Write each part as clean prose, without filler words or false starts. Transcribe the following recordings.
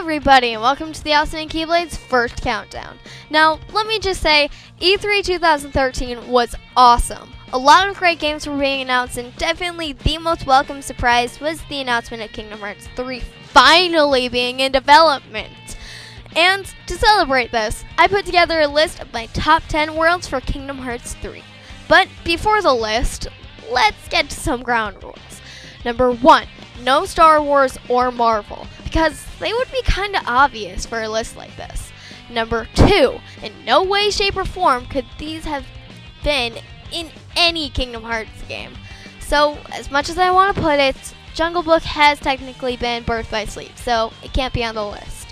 everybody, and welcome to the AwesomeNkeyblades first countdown. Now, let me just say, E3 2013 was awesome. A lot of great games were being announced, and definitely the most welcome surprise was the announcement of Kingdom Hearts 3 finally being in development. And to celebrate this, I put together a list of my top 10 worlds for Kingdom Hearts 3. But before the list, let's get to some ground rules. Number 1, no Star Wars or Marvel, because they would be kinda obvious for a list like this. Number 2, in no way, shape, or form could these have been in any Kingdom Hearts game. So, as much as I want to put it, Jungle Book has technically been Birth by Sleep, so it can't be on the list.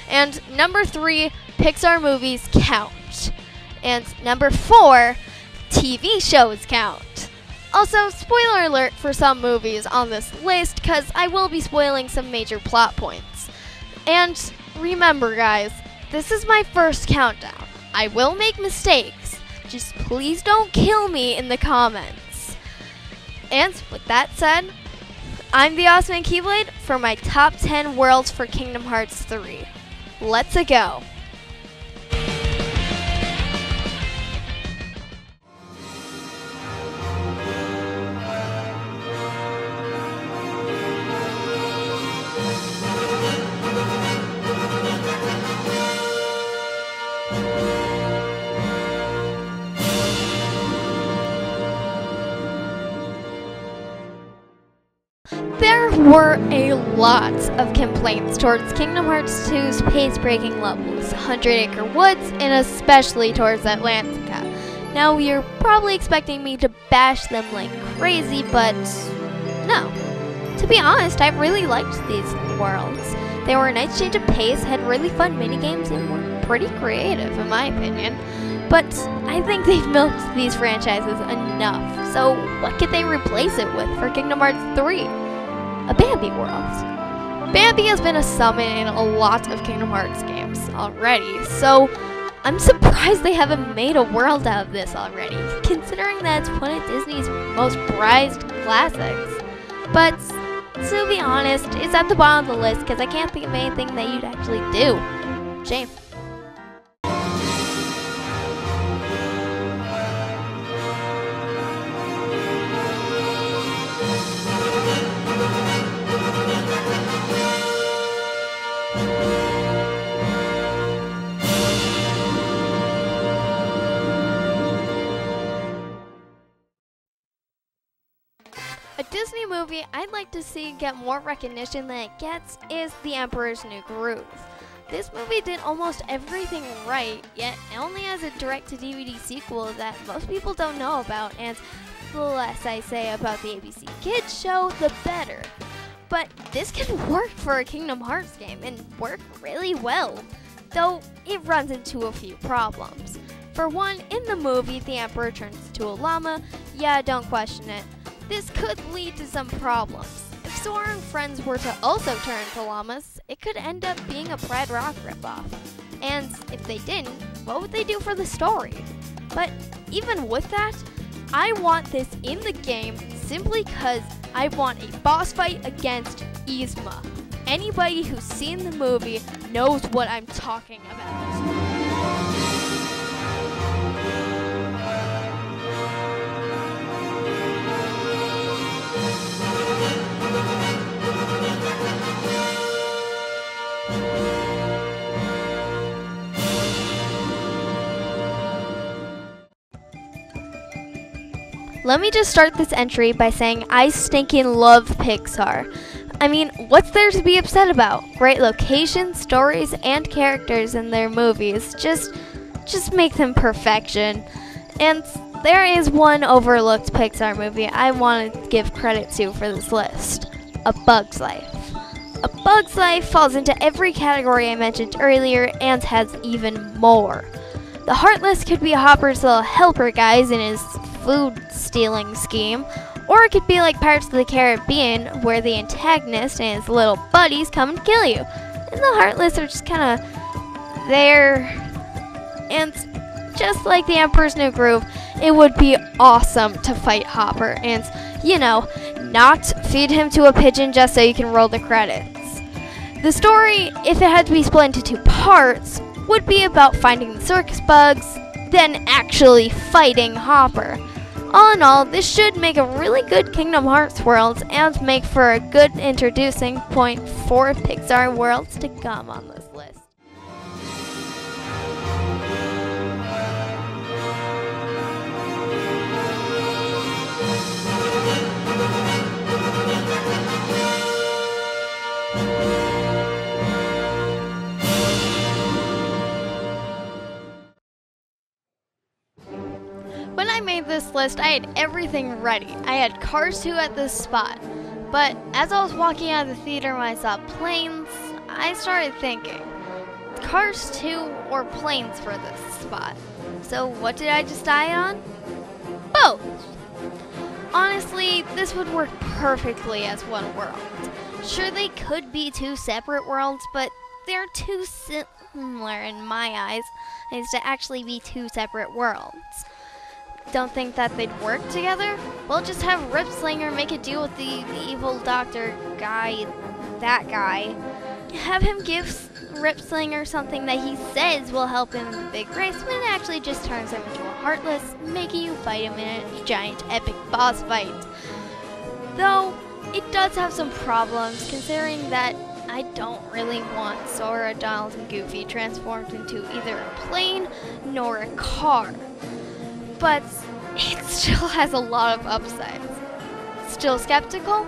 And number 3, Pixar movies count. And number 4, TV shows count. Also, spoiler alert for some movies on this list, because I will be spoiling some major plot points. And remember guys, this is my first countdown. I will make mistakes, just please don't kill me in the comments. And with that said, I'm the AwesomeNkeyblade for my top 10 worlds for Kingdom Hearts 3. Let's go! There were a lot of complaints towards Kingdom Hearts 2's pace-breaking levels, 100 Acre Woods, and especially towards Atlantica. Now, you're probably expecting me to bash them like crazy, but no. To be honest, I really liked these worlds. They were a nice change of pace, had really fun minigames, and were pretty creative in my opinion. But I think they've milked these franchises enough, so what could they replace it with for Kingdom Hearts 3? A Bambi world. Bambi has been a summon in a lot of Kingdom Hearts games already, so I'm surprised they haven't made a world out of this already, considering that it's one of Disney's most prized classics. But to be honest, it's at the bottom of the list because I can't think of anything that you'd actually do. Shame. A Disney movie I'd like to see get more recognition than it gets is The Emperor's New Groove. This movie did almost everything right, yet it only has a direct-to-DVD sequel that most people don't know about, and the less I say about the ABC Kids show, the better. But this can work for a Kingdom Hearts game, and work really well, though it runs into a few problems. For one, in the movie, the Emperor turns into a llama. Yeah, don't question it. This could lead to some problems. If Sora and friends were to also turn into llamas, it could end up being a Pride Rock ripoff. And if they didn't, what would they do for the story? But even with that, I want this in the game simply because I want a boss fight against Yzma. Anybody who's seen the movie knows what I'm talking about. Let me just start this entry by saying I stinking love Pixar. I mean, what's there to be upset about? Great locations, stories, and characters in their movies. Just make them perfection. And there is one overlooked Pixar movie I want to give credit to for this list. A Bug's Life. A Bug's Life falls into every category I mentioned earlier and has even more. The Heartless could be Hopper's little helper guys in his food stealing scheme, or it could be like Pirates of the Caribbean, where the antagonist and his little buddies come and kill you, and the Heartless are just kind of there. And just like The Emperor's New Groove, it would be awesome to fight Hopper and, you know, not feed him to a pigeon just so you can roll the credits. The story, if it had to be split into two parts, would be about finding the circus bugs, then actually fighting Hopper. All in all, this should make a really good Kingdom Hearts world and make for a good introducing point for Pixar worlds to come on this list. When I made this list, I had everything ready. I had Cars 2 at this spot. But as I was walking out of the theater when I saw planes, I started thinking, Cars 2 or planes for this spot? So what did I decide on? Both! Honestly, this would work perfectly as one world. Sure, they could be two separate worlds, but they're too similar in my eyes as to actually be two separate worlds. Don't think that they'd work together? We'll just have Ripslinger make a deal with the evil doctor guy, that guy. Have him give Ripslinger something that he says will help him in the big race, when it actually just turns him into a Heartless, making you fight him in a giant epic boss fight. Though, it does have some problems, considering that I don't really want Sora, Donald, and Goofy transformed into either a plane nor a car. But it still has a lot of upsides. Still skeptical?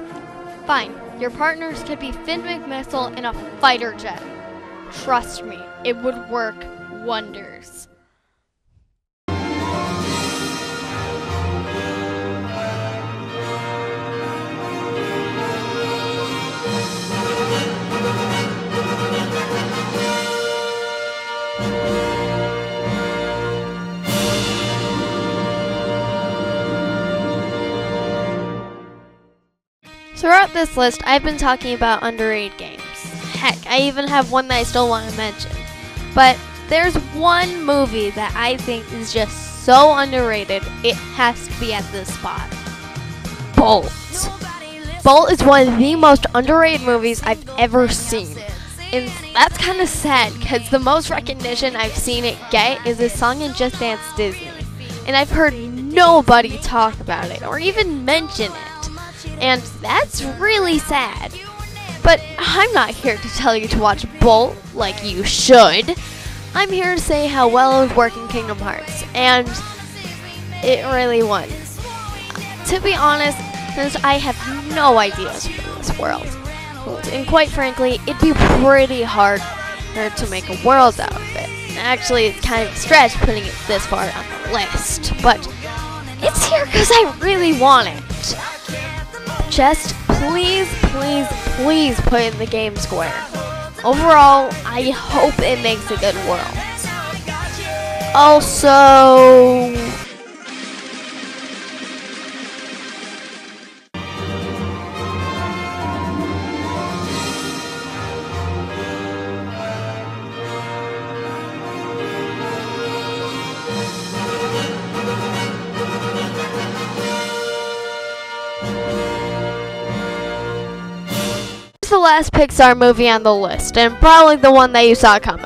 Fine, your partners could be Finn McMissile in a fighter jet. Trust me, it would work wonders. Throughout this list, I've been talking about underrated games. Heck, I even have one that I still want to mention. But there's one movie that I think is just so underrated, it has to be at this spot. Bolt. Bolt is one of the most underrated movies I've ever seen. And that's kind of sad, because the most recognition I've seen it get is a song in Just Dance Disney. And I've heard nobody talk about it, or even mention it. And that's really sad. But I'm not here to tell you to watch Bolt like you should. I'm here to say how well it would work in Kingdom Hearts, and it really won. To be honest, since I have no ideas for this world, and quite frankly, it'd be pretty hard to make a world out of it. Actually, it's kind of a stretch putting it this far on the list, but it's here because I really want it. Just please, please, please put it in the Game Square. Overall, I hope it makes a good world. Also, the last Pixar movie on the list, and probably the one that you saw coming.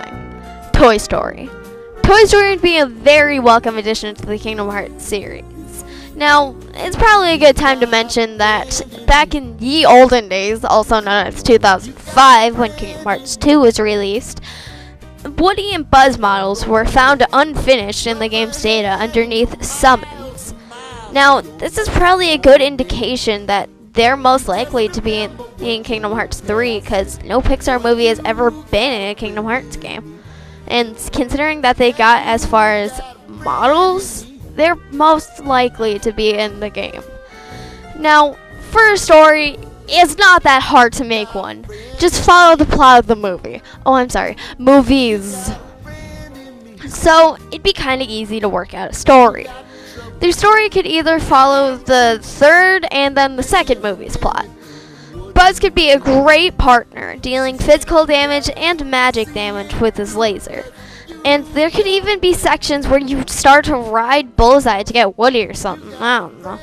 Toy Story. Toy Story would be a very welcome addition to the Kingdom Hearts series. Now, it's probably a good time to mention that back in ye olden days, also known as 2005, when Kingdom Hearts 2 was released, Woody and Buzz models were found unfinished in the game's data underneath summons. Now, this is probably a good indication that they're most likely to be in Kingdom Hearts 3, because no Pixar movie has ever been in a Kingdom Hearts game. And considering that they got as far as models, they're most likely to be in the game. Now, for a story, it's not that hard to make one. Just follow the plot of the movie. Oh, I'm sorry, movies. So, it'd be kind of easy to work out a story. The story could either follow the third and then the second movie's plot. Buzz could be a great partner, dealing physical damage and magic damage with his laser. And there could even be sections where you start to ride Bullseye to get Woody or something, I don't know.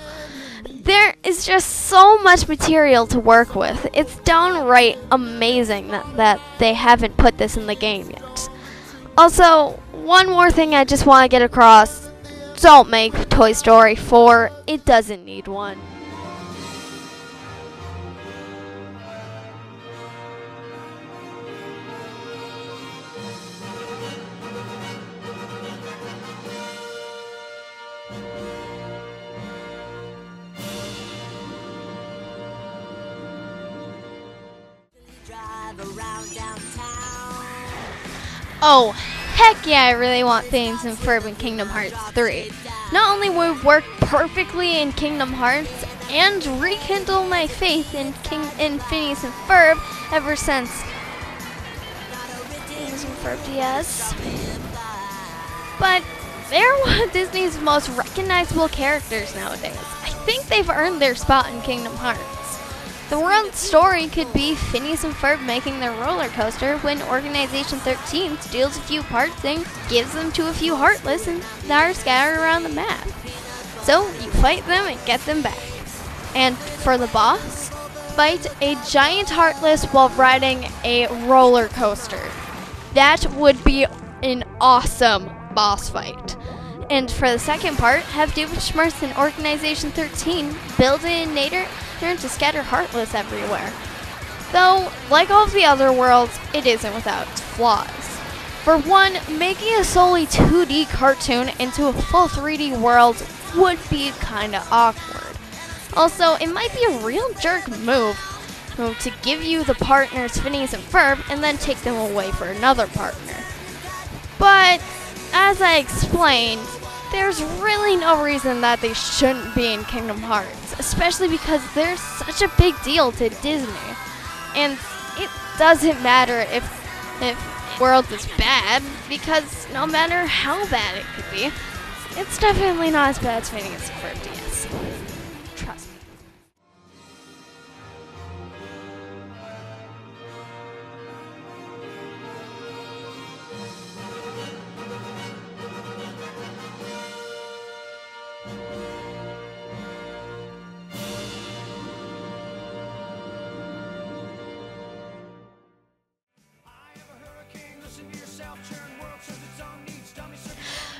There is just so much material to work with. It's downright amazing that they haven't put this in the game yet. Also, one more thing I just want to get across. Don't make Toy Story 4. It doesn't need one. Oh, heck yeah, I really want Phineas and Ferb in Kingdom Hearts 3. Not only would it work perfectly in Kingdom Hearts, and rekindle my faith in Phineas and Ferb ever since Phineas and Ferb DS. But they're one of Disney's most recognizable characters nowadays. I think they've earned their spot in Kingdom Hearts. The world's story could be Phineas and Ferb making their roller coaster when Organization 13 steals a few parts and gives them to a few Heartless and that are scattered around the map. So you fight them and get them back. And for the boss, fight a giant Heartless while riding a roller coaster. That would be an awesome boss fight. And for the second part, have David Schmerz and Organization 13 build a nadir to scatter Heartless everywhere. Though, like all of the other worlds, it isn't without its flaws. For one, making a solely 2D cartoon into a full 3D world would be kinda awkward. Also, it might be a real jerk move to give you the partners Phineas and Ferb and then take them away for another partner. But, as I explained, there's really no reason that they shouldn't be in Kingdom Hearts, especially because they're such a big deal to Disney. And it doesn't matter if World is bad, because no matter how bad it could be, it's definitely not as bad as Phineas and Ferb DS. Trust me.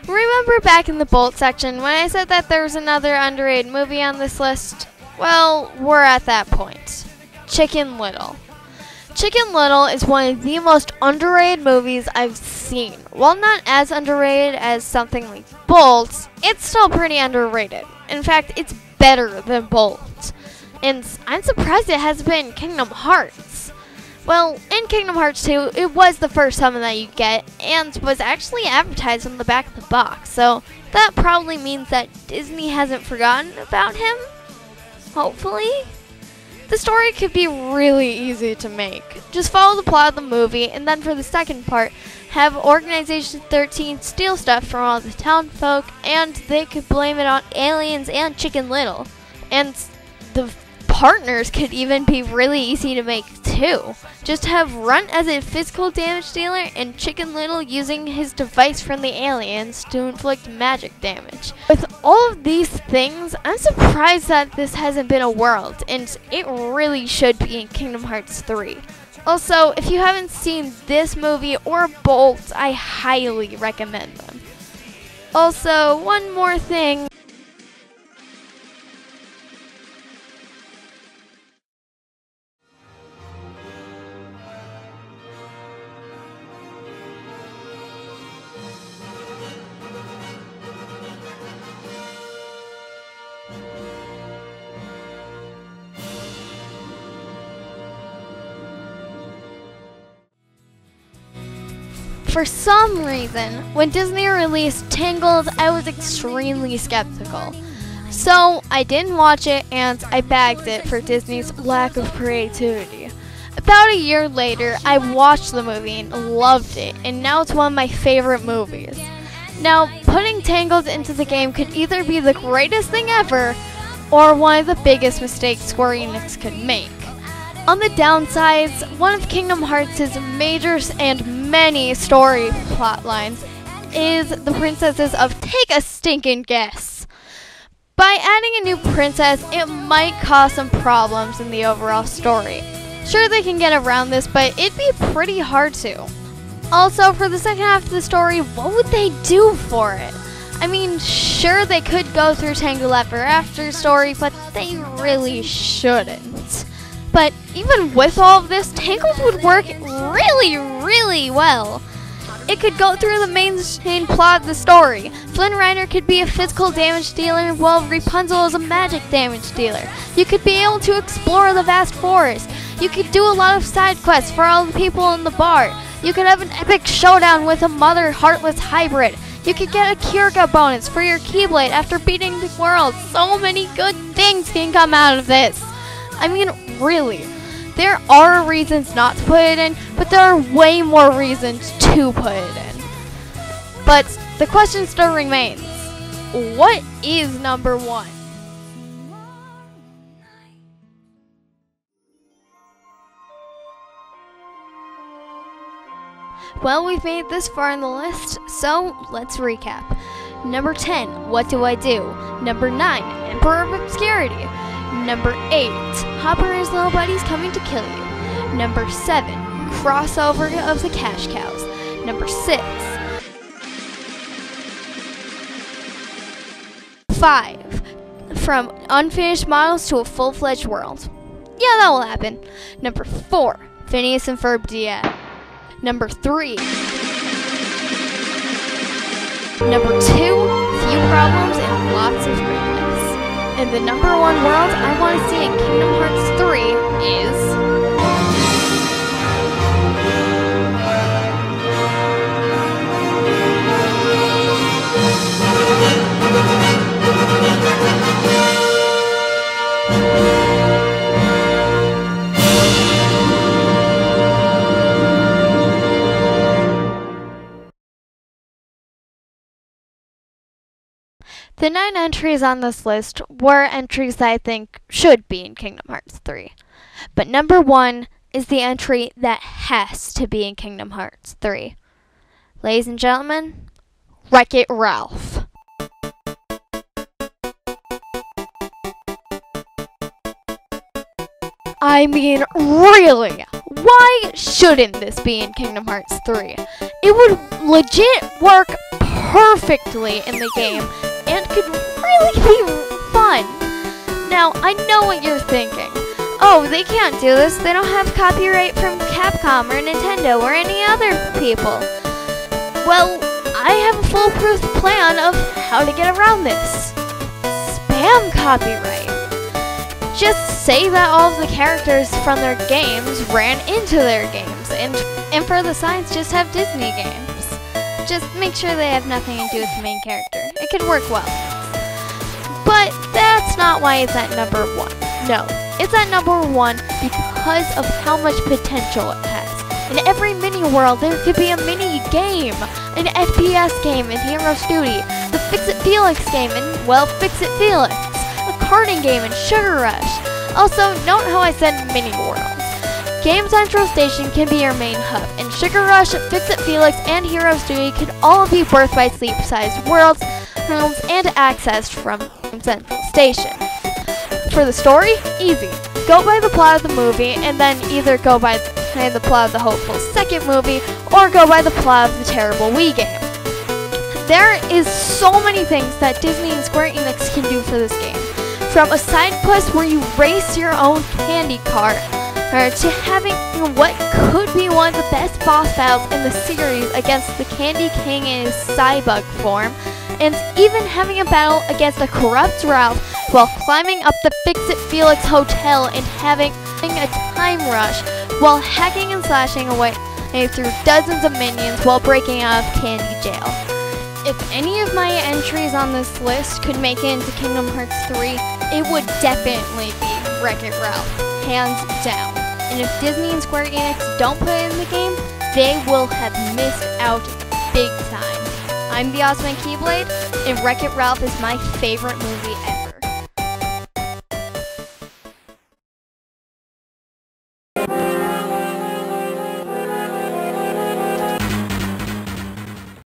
Remember back in the Bolt section when I said that there was another underrated movie on this list? Well, we're at that point. Chicken Little. Chicken Little is one of the most underrated movies I've seen. While not as underrated as something like Bolt, it's still pretty underrated. In fact, it's better than Bolt. And I'm surprised it hasn't been in Kingdom Hearts. Well, in Kingdom Hearts 2, it was the first summon that you get, and was actually advertised on the back of the box, so that probably means that Disney hasn't forgotten about him? Hopefully? The story could be really easy to make. Just follow the plot of the movie, and then for the second part, have Organization 13 steal stuff from all the town folk, and they could blame it on aliens and Chicken Little. And the partners could even be really easy to make too. Just have Runt as a physical damage dealer and Chicken Little using his device from the aliens to inflict magic damage. With all of these things, I'm surprised that this hasn't been a world, and it really should be in Kingdom Hearts 3. Also, if you haven't seen this movie or Bolt, I highly recommend them. Also, one more thing. For some reason, when Disney released Tangled, I was extremely skeptical. So, I didn't watch it and I bagged it for Disney's lack of creativity. About a year later, I watched the movie and loved it, and now it's one of my favorite movies. Now, putting Tangled into the game could either be the greatest thing ever, or one of the biggest mistakes Square Enix could make. On the downsides, one of Kingdom Hearts' major and many story plot lines is the princesses of Take a Stinking Guess. By adding a new princess, it might cause some problems in the overall story. Sure, they can get around this, but it'd be pretty hard to. Also, for the second half of the story, what would they do for it? I mean, sure, they could go through Tangled Ever After story, but they really shouldn't. But even with all of this, Tangled would work really well. It could go through the main plot of the story. Flynn Rider could be a physical damage dealer, while Rapunzel is a magic damage dealer. You could be able to explore the vast forest. You could do a lot of side quests for all the people in the bar. You could have an epic showdown with a Mother Heartless hybrid. You could get a Kirga bonus for your Keyblade after beating the world. So many good things can come out of this. I mean, really. There are reasons not to put it in, but there are way more reasons to put it in. But the question still remains, what is number 1? Well, we've made this far in the list, so let's recap. Number 10, What Do I Do? Number 9, Emperor of Obscurity. Number 8, Hopper is Nobody's Coming to Kill You. Number 7, Crossover of the Cash Cows. Number 6, 5, From Unfinished Models to a Full-Fledged World. Yeah, that will happen. Number 4, Phineas and Ferb DX. Number 3, Number 2, Few Problems and Lots of Greatness. And the number 1 world I want to see in Kingdom Hearts 3 is... The 9 entries on this list were entries that I think should be in Kingdom Hearts 3. But number 1 is the entry that has to be in Kingdom Hearts 3. Ladies and gentlemen, Wreck-It Ralph. I mean, really, why shouldn't this be in Kingdom Hearts 3? It would legit work perfectly in the game and could really be fun. Now, I know what you're thinking. Oh, they can't do this. They don't have copyright from Capcom or Nintendo or any other people. Well, I have a foolproof plan of how to get around this. Spam copyright. Just say that all of the characters from their games ran into their games, and for the signs, just have Disney games. Just make sure they have nothing to do with the main character. It could work well. But that's not why it's at number 1. No, it's at number 1 because of how much potential it has. In every mini world, there could be a mini game, an FPS game in Hero's Duty, the Fix-It Felix game in, well, Fix-It Felix, a karting game in Sugar Rush. Also, note how I said mini world. Game Central Station can be your main hub, and Sugar Rush, Fix-It Felix, and Hero's Duty could all be Birth by Sleep-sized worlds and accessed from Game Central Station. For the story, easy. Go by the plot of the movie, and then either go by the plot of the hopeful second movie, or go by the plot of the terrible Wii game. There is so many things that Disney and Square Enix can do for this game. From a side quest where you race your own candy cart, to having what could be one of the best boss battles in the series against the Candy King in his Cybug form, and even having a battle against a corrupt Ralph while climbing up the Fix-It Felix Hotel and having a time rush while hacking and slashing away through dozens of minions while breaking out of Candy Jail. If any of my entries on this list could make it into Kingdom Hearts 3, it would definitely be Wreck-It Ralph, hands down. And if Disney and Square Enix don't put it in the game, they will have missed out big time. I'm the AwesomeNkeyblade, and Wreck-It Ralph is my favorite movie